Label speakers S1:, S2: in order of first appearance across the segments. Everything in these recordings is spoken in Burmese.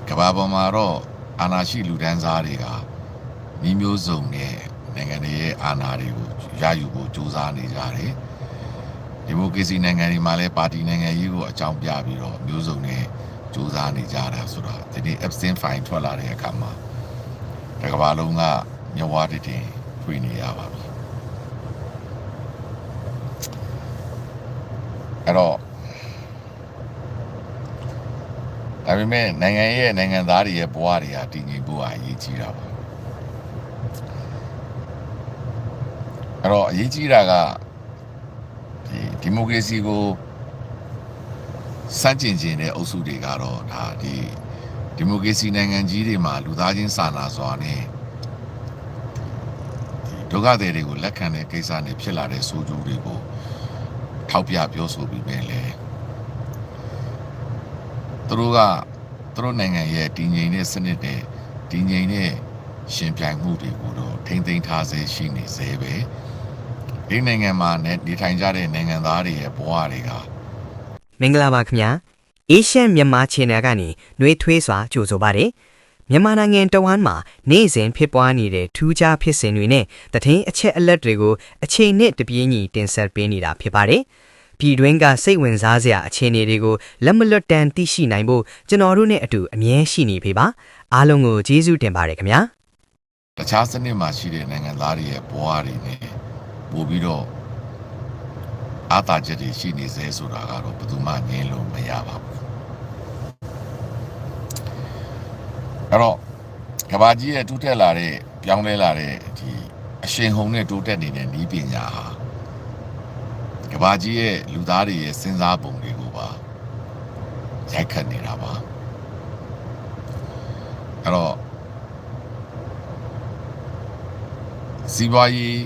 S1: ကဘာပေါ်မှာတော့အာဏာရှိလူဒန်းစားတွေကမိမျိုးစုံနဲ့နိုင်ငံတွေရဲ့အာဏာတွေကိုရယူဖို့ကြိုးစားနေကြတယ်ဒီမိုကရေစီနိုင်ငံတွေမှာလည်းပါတီနိုင်ငံရေးကိုအကြောင်းပြပြီးတော့မျိုးစုံနဲ့ကြိုးစားနေကြတာဆိုတော့ဒီနေ့ absent fine ထွက်လာတဲ့အခါမှာတကဘာလုံးကမျက်ဝါးတည်ဖွင့်နေရပါပြီအဲ့တော့ဒါပေမဲ့နိုင်ငံသားတွေရဲ့ဘဝတွေဟာတည်ငြိမ်ဖို့အရေးကြီးတာပါအဲ့တော့အရေးကြီးတာကဒီမိုကရေစီကိုစန့်ကျင်ခြင်းတဲ့အုပ်စုတွေကတော့ဒါဒီမိုကရေစီနိုင်ငံကြီးတွေမှာလူသားချင်းစာနာစွာနဲ့ဒုက္ခသည်တွေကိုလက်ခံတဲ့ကိစ္စတွေဖြစ်လာတဲ့ဆိုးကျိုးတွေကိုထောက်ပြပြောဆိုပြီးပဲလေသူတို့နိုင်ငံရဲ့တည်ငြိမ်တဲ့စနစ်နဲ့တည်ငြိမ်တဲ့ရှင်ပြိုင်မှုတွေကိုတော့ထိမ့်သိမ်းထားစေရှိနေစေပဲဒီနိုင်ငံမှာနေထိုင်ကြတဲ့နိုင်ငံသားတွေရဲ့ဘဝတွေက
S2: မင်္ဂလာပါခင်ဗျာအေရှန်မြန်မာ channel ကနေနှွေးထွေးစွာကြိုဆိုပါတယ်မြန်မာနိုင်ငံတဝန်းမှာနေ့စဉ်ဖြစ်ပွားနေတဲ့ထူးခြားဖြစ်စဉ်တွေနဲ့သတင်းအချက်အလက်တွေကိုအချိန်နဲ့တပြေးညီတင်ဆက်ပေးနေတာဖြစ်ပါတယ်ပြည်တွင်းကစိတ်ဝင်စားစရာအခြေအနေတွေကိုလက်မလွတ်တမ်းသိရှိနိုင်ဖို့ကျွန်တော်တို့နဲ့အတူအမြဲရှိနေပြီပါအားလုံးကိုကျေးဇူးတင်ပါတယ်ခင်ဗျာ
S1: တခြားစနစ်မှာရှိတဲ့နိုင်ငံသားတွေရဲ့ဘဝတွေနဲ့ပို့ပြီးတော့အားသာချက်တွေရှိနေစေဆိုတာကတော့ဘယ်သူမှငြင်းလို့မရပါဘူးအဲ့တော့ကဘာကြီးရဲ့တိုးတက်လာတဲ့ပြောင်းလဲလာတဲ့ဒီအရှင်ဟုန်နဲ့တိုးတက်နေတဲ့နည်းပညာဟာကဘာကြီးရဲ့လူသားတွေရဲ့စဉ်းစားပုံတွေကိုပါရိုက်ခတ်နေတာပါအဲ့တော့စီးပွားရေး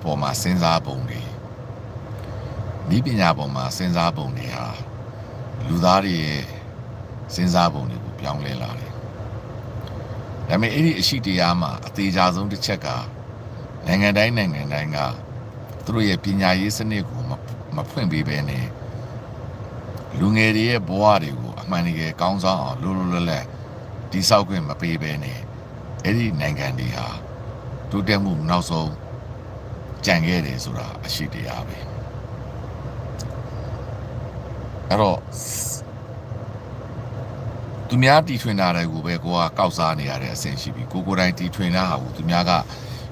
S1: ပေါ်မှာစဉ်းစားပုံတွေနည်းပညာပေါ်မှာစဉ်းစားပုံတွေဟာလူသားတွေရဲ့စဉ်းစားပုံတွေကိုပြောင်းလဲလာတယ်ဒါပေမဲ့အဲ့ဒီအရှိတရားမှာအသေးချာဆုံးတစ်ချက်ကနိုင်ငံတိုင်းကသူတို့ရဲ့ပညာရေးစနစ်ကိုမဖွင့်ပေးဘဲနဲ့လူငယ်တွေရဲ့ဘဝတွေကိုအမှန်တကယ်ကောင်းဆောင်အောင်လွတ်လွတ်လပ်တိဆောက်ခွင့်မပေးဘဲနဲ့အဲ့ဒီနိုင်ငံတွေဟာတိုးတက်မှုနောက်ဆုံးကြံခဲ့တယ်ဆိုတာအရှိတရားပဲအဲ့တော့သူများတီထွင်တာတွေကိုပဲကိုကကောက်စားနေရတဲ့အဆင့်ရှိပြီကိုယ်တိုင်တီထွင်တာဟာကိုသူများက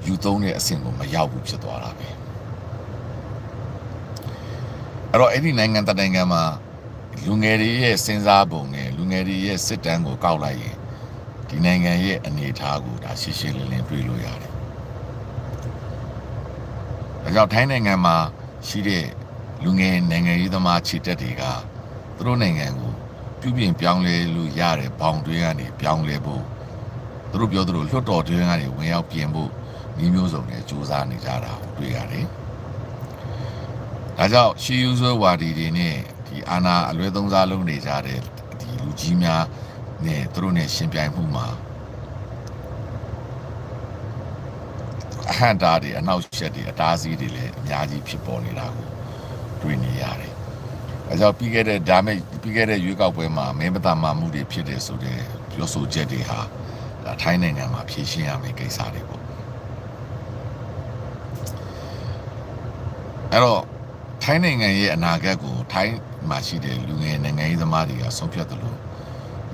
S1: ယူသုံးတဲ့အဆင့်ကိုမရောက်ဘူးဖြစ်သွားတာပဲအဲ့တော့အဲ့ဒီနိုင်ငံတနိုင်ငံမှာလူငယ်တွေရဲ့စဉ်းစားပုံနဲ့လူငယ်တွေရဲ့စစ်တမ်းကိုကောက်လိုက်ရင်ဒီနိုင်ငံရဲ့အနေအထားကိုဒါရှင်းရှင်းလင်းလင်းတွေ့လို့ရတယ်ဒါကြောင့်ထိုင်းနိုင်ငံမှာရှိတဲ့လူငယ်နိုင်ငံရေးသမားခြေတက်တွေကသူတို့နိုင်ငံကိုပြုပြင်ပြောင်းလဲလို့ရတဲ့ဘောင်တွင်းကနေပြောင်းလဲဖို့သူတို့ပြောသလိုလွှတ်တော်တွင်းကနေဝင်ရောက်ပြင်ဖို့မျိုးမျိုးစုံနဲ့စူးစမ်းနေကြတာကိုတွေ့ရတယ်။ဒါကြောင့်ရှီယူဆွဲဝါဒီတွေနဲ့ဒီအာဏာအလွဲသုံးစားလုပ်နေကြတဲ့ဒီလူကြီးများနဲ့သူတို့နဲ့ရှင်ပြိုင်မှုမှာအဟန့်တားတွေအနောက်ရှက်တွေအတားအဆီးတွေလည်းအများကြီးဖြစ်ပေါ်နေတာကိုတွေ့နေရတယ်။အဲကြောင့်ပြီးခဲ့တဲ့ရွေးကောက်ပွဲမှာမဲမတမာမှုတွေဖြစ်တယ်ဆိုတဲ့ပြောဆိုချက်တွေဟာထိုင်းနိုင်ငံမှာဖြေရှင်းရမယ့်ကိစ္စတွေပေါ့။အဲ့တော့ထိုင်းနိုင်ငံရဲ့အနာဂတ်ကိုထိုင်းမှာရှိတဲ့လူငယ်နိုင်ငံရေးသမားတွေကဆုံးဖြတ်တယ်လို့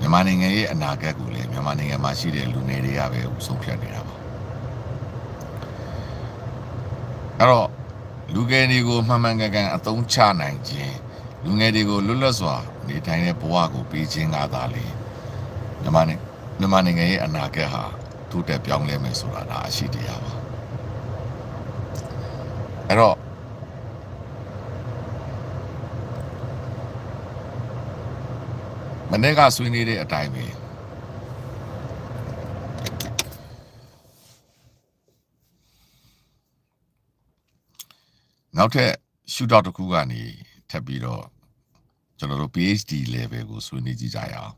S1: မြန်မာနိုင်ငံရဲ့အနာဂတ်ကိုလည်းမြန်မာနိုင်ငံမှာရှိတဲ့လူငယ်တွေကပဲဆုံးဖြတ်နေတာပါ။အဲ့တော့လူငယ်တွေကိုမှန်မှန်ကန်ကန်အသုံးချနိုင်ခြင်းလူငယ်တွေကိုလွတ်လပ်စွာနေထိုင်တဲ့ဘဝကိုပေးခြင်းကသာလေမြန်မာနိုင်ငံရဲ့အနာဂတ်ဟာတိုးတက်ပြောင်းလဲမယ်ဆိုတာဒါအရှိတရားပါအဲ့တော့မနေ့ကဆွေးနွေးတဲ့အတိုင်းပဲနောက်ထပ်ရှုထောင့်တစ်ခုကနေထပ်ပြီးတော့ကျွန်တော်တို့ PhD level ကိုဆွေးနွေးကြည့်ကြရအောင်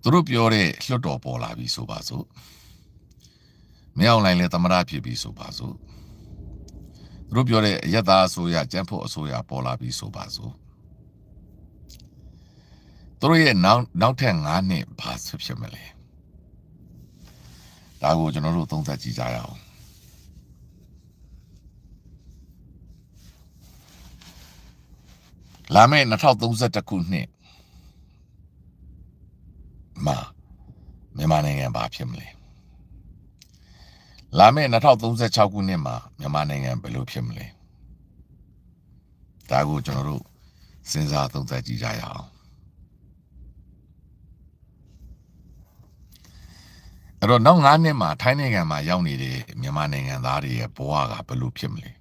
S1: သူတို့ပြောတဲ့လွှတ်တော်ပေါ်လာပြီဆိုပါစို့မင်းအောင်လိုင်းလည်းသမ္မတဖြစ်ပြီဆိုပါစို့သူတို့ပြောတဲ့အယက်သားအစိုးရကျန်းဖို့အစိုးရပေါ်လာပြီဆိုပါစို့ တို့ရဲ့နောက်ထပ်9နှစ်ဘာဖြစ်မလဲဒါကိုကျွန်တော်တို့သုံးသပ်ကြည့်ကြရအောင်လာမယ့်2031ခုနှစ်မှာမြန်မာနိုင်ငံဘာဖြစ်မလဲလာမယ့်2036ခုနှစ်မှာမြန်မာနိုင်ငံဘယ်လိုဖြစ်မလဲဒါကိုကျွန်တော်တို့စဉ်းစားသုံးသပ်ကြည့်ကြရအောင်အဲ့တော့နောက်9နှစ်မှာထိုင်းနိုင်ငံမှာရောက်နေတဲ့မြန်မာနိုင်ငံသားတွေရဲ့ဘဝကဘယ်လိုဖြစ်မလဲ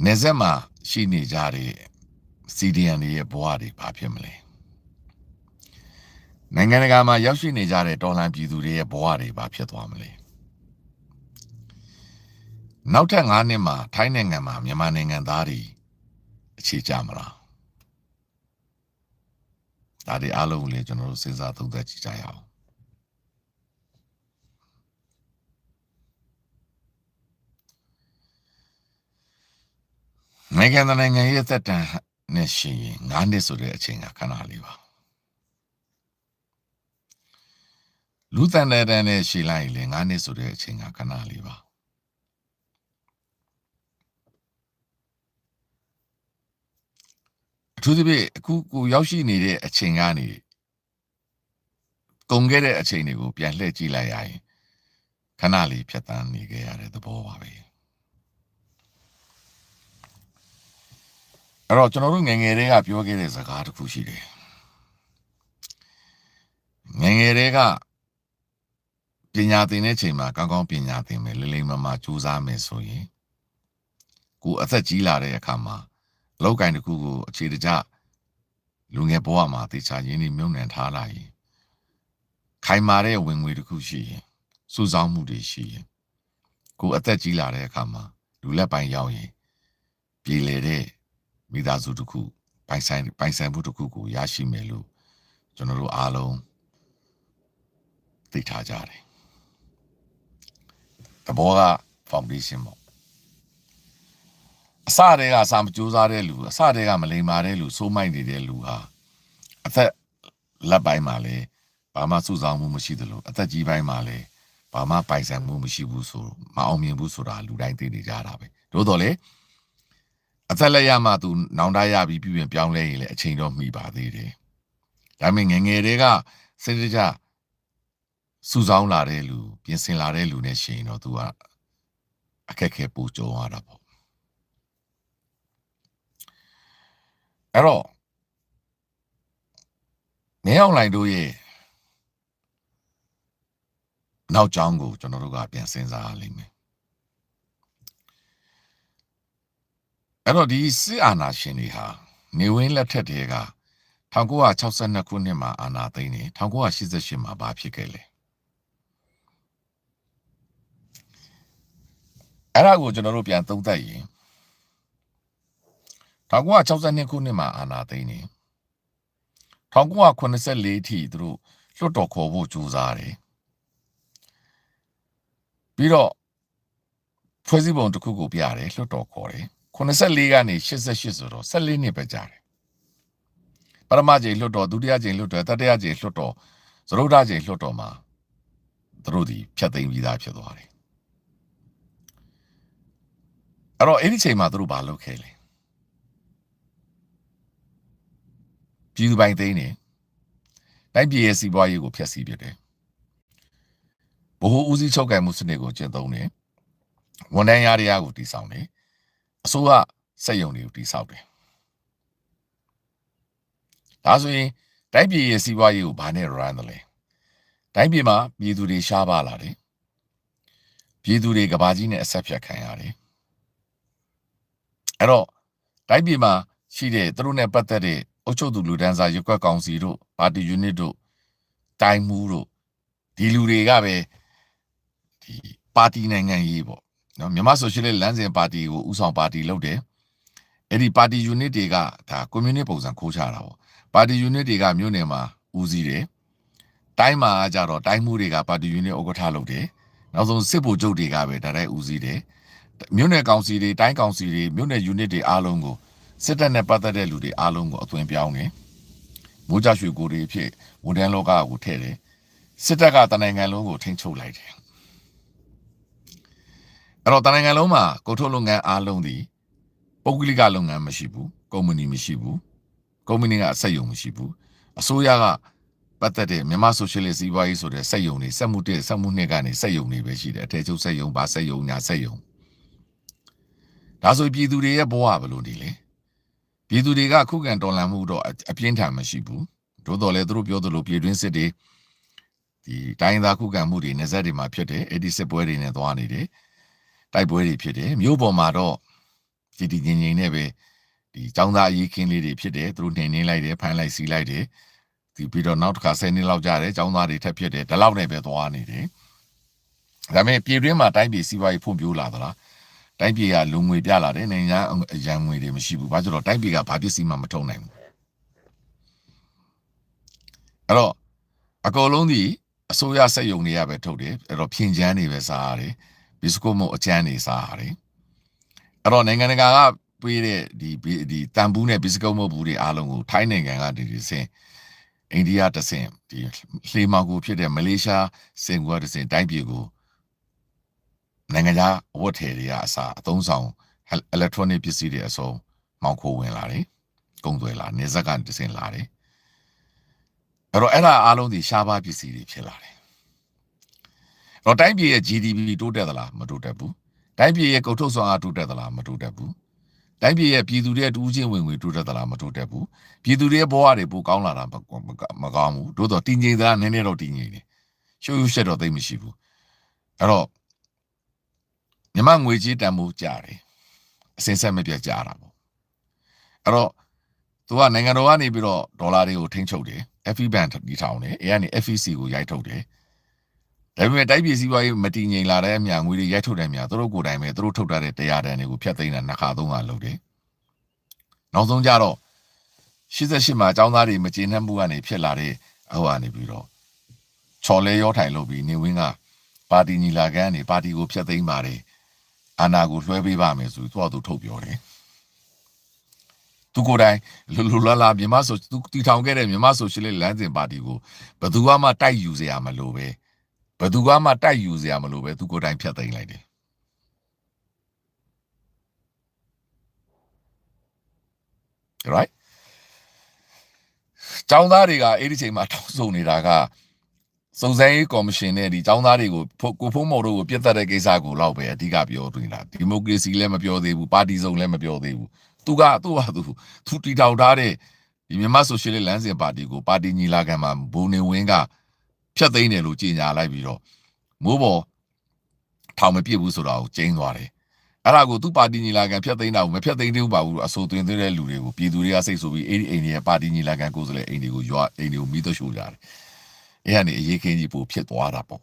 S1: နေဆက်မှာရှိနေကြတဲ့ CDN တွေရဲ့ဘဝတွေဘာဖြစ်မလဲနိုင်ငံတကာမှာရောက်ရှိနေကြတဲ့တော်လှန်ပြည်သူတွေရဲ့ဘဝတွေဘာဖြစ်သွားမလဲနောက်ထပ်9နှစ်မှာထိုင်းနိုင်ငံမှာမြန်မာနိုင်ငံသားတွေအခြေချမလားဒါတွေအားလုံးကိုလည်းကျွန်တော်တို့စဉ်းစားသုံးသပ်ကြည့်ကြရအောင်နိုင်ငံရဲ့သက်တမ်းနဲ့ရှိရင်9နှစ်ဆိုတဲ့အချိန်ကခဏလေးပါလူတန်တဲ့တန်းနဲ့ရှိလိုက်ရင်9နှစ်ဆိုတဲ့အချိန်ကခဏလေးပါအထူးသဖြင့်အခုကိုရောက်ရှိနေတဲ့အချိန်ကနေကုန်ခဲ့တဲ့အချိန်တွေကိုပြန်လှည့်ကြည့်လိုက်ရရင်ခဏလေးဖြတ်တန်းနေခဲ့ရတဲ့သဘောပါပဲအဲ့တော့ကျွန်တော်တို့ငယ်ငယ်တွေကပြောခဲ့တဲ့စကားတစ်ခုရှိတယ်ငယ်ငယ်တွေကပညာသင်တဲ့ချိန်မှာကောင်းကောင်းပညာသင်မယ်လိမ့်လိမ့်မမကြိုးစားမယ်ဆိုရင်ကိုအသက်ကြီးလာတဲ့အခါမှာအလောက်ကိုင်းတစ်ခုကိုအခြေတကျလူငယ်ဘဝမှာတေချာရင်းနှီးမြုံနှံထားလိုက်ရင်ခိုင်မာတဲ့ဝင်ငွေတစ်ခုရှိရင်စုဆောင်းမှုတွေရှိရင်ကိုအသက်ကြီးလာတဲ့အခါမှာလူလက်ပိုင်းရောက်ရင်ပြည်လေတဲ့မိသားစုတစ်ခုပိုင်ဆိုင်မှုတစ်ခုကိုရရှိမယ်လို့ကျွန်တော်တို့အားလုံးသိထားကြတယ်တဘောက foundation ပေါ့အစတည်းကစာမကြိုးစားတဲ့လူအစတည်းကမလိမ္မာတဲ့လူစိုးမိုက်နေတဲ့လူဟာအသက်လက်ပိုင်းမှာလည်းဘာမှစုဆောင်းမှုမရှိသလိုအသက်ကြီးပိုင်းမှာလည်းဘာမှပိုင်ဆိုင်မှုမရှိဘူးဆိုမအောင်မြင်ဘူးဆိုတာလူတိုင်းသိနေကြတာပဲသို့တော်လည်းအသက်လက်ရမှသူနောင်တရပြီးပြုရင်ပြောင်းလဲရင်လည်းအချိန်တော့မှီပါသေးတယ်ဒါပေမဲ့ငယ်ငယ်တွေကစိတ်တကြစုဆောင်းလာတဲ့လူပြင်ဆင်လာတဲ့လူနဲ့ရှိရင်တော့သူကအခက်အခဲပူကြုံရတာပေါ့အဲ့တော့မင်းအောင်လှိုင်တို့ရဲ့နောက်ကြောင်းကိုကျွန်တော်တို့ကပြန်စဉ်းစားရလိမ့်မယ်အဲ့တော့ဒီစစ်အာဏာရှင်တွေဟာနေဝင်းလက်ထက်တည်းက1962ခုနှစ်မှာအာဏာသိမ်းတယ်1988မှာဘာဖြစ်ခဲ့လဲအဲ့ဒါကိုကျွန်တော်တို့ပြန်သုံးသပ်ရင်1962ခုနှစ်မှာအာဏာသိမ်းတယ်1984ထိသူတို့လွတ်တော်ခေါ်ဖို့ကြိုးစားတယ်ပြီးတော့ဖွဲ့စည်းပုံတစ်ခုကိုပြတယ်လွတ်တော်ခေါ်တယ်84ကနေ88ဆိုတော့14နှစ်ပဲကြာတယ်ပထမကြိမ်လွတ်တော်ဒုတိယကြိမ်လွတ်တော်တတိယကြိမ်လွတ်တော်သရုပ်ဓာတ်ကြိမ်လွတ်တော်မှာသူတို့ဒီဖြတ်သိမ်းပြီးသားဖြစ်သွားတယ်အဲ့တော့အဲ့ဒီချိန်မှာသူတို့ဘာလုပ်ခဲ့လဲပြည်သူပိုင်သိမ်းနေတိုင်းပြည်ရဲ့စီးပွားရေးကိုဖျက်ဆီးပြတယ်ဘ ਹੁ ဦးစီးချုပ်ကိုင်မှုစနစ်ကိုကျင့်သုံးတယ်ဝန်ထမ်းရာတရားကိုတည်ဆောက်တယ်အစိုးရစက်ရုံတွေကိုတည်ဆောက်တယ်ဒါဆိုရင်တိုင်းပြည်ရဲ့စီးပွားရေးကိုဘာနဲ့ run တယ်လဲတိုင်းပြည်မှာပြည်သူတွေရှားပါလာတယ်ပြည်သူတွေကဘာကြီးနဲ့အဆက်ဖြတ်ခံရတယ်အဲ့တော့တိုင်းပြည်မှာရှိတဲ့သူတို့နဲ့ပတ်သက်တဲ့အုပ်ချုပ်သူလူတန်းစားရွက်ကွက်ကောင်စီတို့ပါတီယူနစ်တို့တိုင်းမှုတို့ဒီလူတွေကပဲဒီပါတီနိုင်ငံရေးပေါ့နော်မြန်မာဆိုရှယ်လစ်လမ်းစဉ်ပါတီကိုဥဆောင်ပါတီလုပ်တယ်အဲ့ဒီပါတီယူနစ်တွေကဒါကွန်မြူနစ်ပုံစံခိုးချတာပေါ့ပါတီယူနစ်တွေကမြို့နယ်မှာဦးစီးတယ်တိုင်းမှာကြတော့တိုင်းမှုတွေကပါတီယူနစ်ဥက္ကဋ္ဌလုပ်တယ်နောက်ဆုံးစစ်ဗိုလ်ချုပ်တွေကပဲဒါတိုင်းဦးစီးတယ်မြို့နယ်ကောင်စီတွေတိုင်းကောင်စီတွေမြို့နယ်ယူနစ်တွေအားလုံးကိုစစ်တပ်နဲ့ပတ်သက်တဲ့လူတွေအားလုံးကိုအသွင်ပြောင်းတယ် မိုးကြရွှေကိုတွေဖြစ်ဝန်ထမ်းလောကကိုထည့်တယ်စစ်တပ်ကတနိုင်ငံလုံးကိုထိန်းချုပ်လိုက်တယ်အဲ့တော့တနိုင်ငံလုံးမှာကုန်ထုတ်လုပ်ငန်းအားလုံးဒီပုဂ္ဂလိကလုပ်ငန်းမရှိဘူးကုမ္ပဏီမရှိဘူးကုမ္ပဏီကအဆက်ယုံမရှိဘူးအစိုးရကပတ်သက်တဲ့မြန်မာဆိုရှယ်လစ်စီးပွားရေးဆိုတဲ့စက်ယုံတွေစက်မှုတစ်စက်မှုနှစ်ကနေစက်ယုံတွေပဲရှိတယ်အထည်ချုပ်စက်ယုံဘာစက်ယုံညာစက်ယုံဒါဆိုပြည်သူတွေရဲ့ဘဝဘယ်လိုနေလဲပြည်သူတွေကခုခံတော်လှန်မှုတော့အပြင်းထန်မရှိဘူးသို့တော်လည်းသူတို့ပြောသလိုပြည်တွင်းစစ်တွေဒီတိုင်းသားခုခံမှုတွေနေဆက်တွေမှာဖြစ်တယ်အဲ့ဒီစစ်ပွဲတွေနဲ့သွားနေတယ်တိုက်ပွဲတွေဖြစ်တယ်မြို့ပေါ်မှာတော့ဒီငြိမ်နဲ့ပဲဒီចောင်းသားအရေးခင်းလေးတွေဖြစ်တယ်သူတို့နှိမ်လိုက်တယ်ဖမ်းလိုက်စီးလိုက်တယ်ဒီပြီးတော့နောက်တစ်ခါ10နှစ်လောက်ကြာတယ်ចောင်းသားတွေထပ်ဖြစ်တယ်ဒီလောက်နဲ့ပဲသွားနေတယ်ဒါပေမဲ့ပြည်တွင်းမှာတိုင်းပြည်စီးပွားရေးဖွံ့ဖြိုးလာသလားတိုင်းပြည်ကလူငွေပြလာတယ်နိုင်ငံအရန်ငွေတွေမရှိဘူးဘာကြောင့်တော့တိုင်းပြည်ကဘာပစ္စည်းမှမထုံနိုင်ဘူးအဲ့တော့အကုန်လုံးဒီအစိုးရစက်ယုံတွေကပဲထုတ်တယ်အဲ့တော့ဖြင်းချမ်းတွေပဲစားရတယ်ဘစ်စကုတ်မို့အချမ်းတွေစားရတယ်အဲ့တော့နိုင်ငံတကာကပေးတဲ့ဒီတန်ဘူးနဲ့ဘစ်စကုတ်မို့ဘူးတွေအားလုံးကိုထိုင်းနိုင်ငံကဒီစင်အိန္ဒိယတဆင်ဒီလှေမောက်ကိုဖြစ်တဲ့မလေးရှားစင်ကွာတဆင်တိုင်းပြည်ကိုနိုင်ငံခြားဝတ်ထည်တွေကအစားအသုံးဆောင် electronic ပစ္စည်းတွေအစုံမောင်းခိုးဝင်လာတယ်ကုန်သွယ်လာနေဇက်ကတဆင်လာတယ်အဲ့တော့အဲ့ဒါအားလုံးဒီရှားပါးပစ္စည်းတွေဖြစ်လာတယ်အဲ့တော့တိုင်းပြည်ရဲ့ GDP တိုးတက်သလားမတိုးတက်ဘူးတိုင်းပြည်ရဲ့ကုန်ထုတ်စွမ်းအားတိုးတက်သလားမတိုးတက်ဘူးတိုင်းပြည်ရဲ့ပြည်သူတွေတူးချင်းဝင်ငွေတိုးတက်သလားမတိုးတက်ဘူးပြည်သူတွေရဲ့ဘဝတွေပိုကောင်းလာတာမကောင်းဘူးတိုးတော့တည်ငြိမ်သလားနည်းနည်းတော့တည်ငြိမ်တယ်ရှုပ်ရှက်တော့သိမရှိဘူးအဲ့တော့မြန်မာငွေကြေးတန်ဖိုးကျတယ်အစင်ဆက်မပြတ်ကျတာပေါ့အဲ့တော့သူကနိုင်ငံတော်ကနေပြီးတော့ဒေါ်လာတွေကိုထိန်းချုပ်တယ် FE band တီထောင်တယ်အဲကနေ FEC ကိုရိုက်ထုတ်တယ်ဒါပေမဲ့တိုက်ပြည်စည်းပွားရေးမတည်ငြိမ်လာတဲ့အမြငွေတွေရိုက်ထုတ်တဲ့အမြသူတို့ကိုယ်တိုင်ပဲသူတို့ထုတ်ထားတဲ့တရားတန်တွေကိုဖျက်သိမ်းတာနှစ်ခါသုံးခါလုပ်တယ်နောက်ဆုံးကြတော့88မှာအကြောင်းသားတွေမကျေနပ်မှုကနေဖြစ်လာတဲ့ဟိုကနေပြီးတော့ချော်လဲရောထိုင်လုပ်ပြီးနေဝင်းကပါတီညီလာခံနေပါတီကိုဖျက်သိမ်းပါတယ်အာဏာကိုလွှဲပေးပါမယ်ဆိုသူကသူထုတ်ပြောတယ်သူကိုယ်တိုင်လူလာမြန်မာဆိုသူတီထောင်ခဲ့တဲ့မြန်မာဆိုရှယ်လစ်လမ်းစဉ်ပါတီကိုဘယ်သူမှတိုက်ယူစရာမလိုပဲဘယ်သူမှတိုက်ယူစရာမလိုပဲသူကိုယ်တိုင်ဖျက်သိမ်းလိုက်တယ်right ចောင်းသားတွေကအဲ့ဒီချိန်မှာတောင်းဆိုနေတာကစုံစမ်းရေးကော်မရှင်နဲ့ဒီចောင်းသားတွေကိုကိုဖုံးမော်တို့ကိုပြတ်တက်တဲ့ကိစ္စကိုတော့ပဲအဓိကပြောသွင်းတာဒီမိုကရေစီလည်းမပြောသေးဘူးပါတီစုံလည်းမပြောသေးဘူးသူတီထောင်ထားတဲ့ဒီမြန်မာဆိုရှယ်လစ်လမ်းစဉ်ပါတီကိုပါတီညီလာခံမှာဘုံနေဝင်းကဖြတ်သိမ်းတယ်လို့ကြေညာလိုက်ပြီးတော့မိုးပေါ်ထောင်မပြစ်ဘူးဆိုတာကိုကျင်းသွားတယ်အဲ့ဒါကိုသူ့ပါတီညီလာခံဖြတ်သိမ်းတာကိုမဖြတ်သိမ်းသေးဘူးပါဘူးအဆိုသွင်းသေးတဲ့လူတွေကိုပြည်သူတွေကစိတ်ဆိုပြီးအဲ့ဒီအိမ်တွေပါတီညီလာခံကိုယ်စားလှယ်အိမ်တွေကိုရွာအိမ်တွေကိုမိသက်ရှို့ကြတယ်အဲ့ဒါနေအရေးခင်းကြီးပို့ဖြစ်သွားတာပေါ့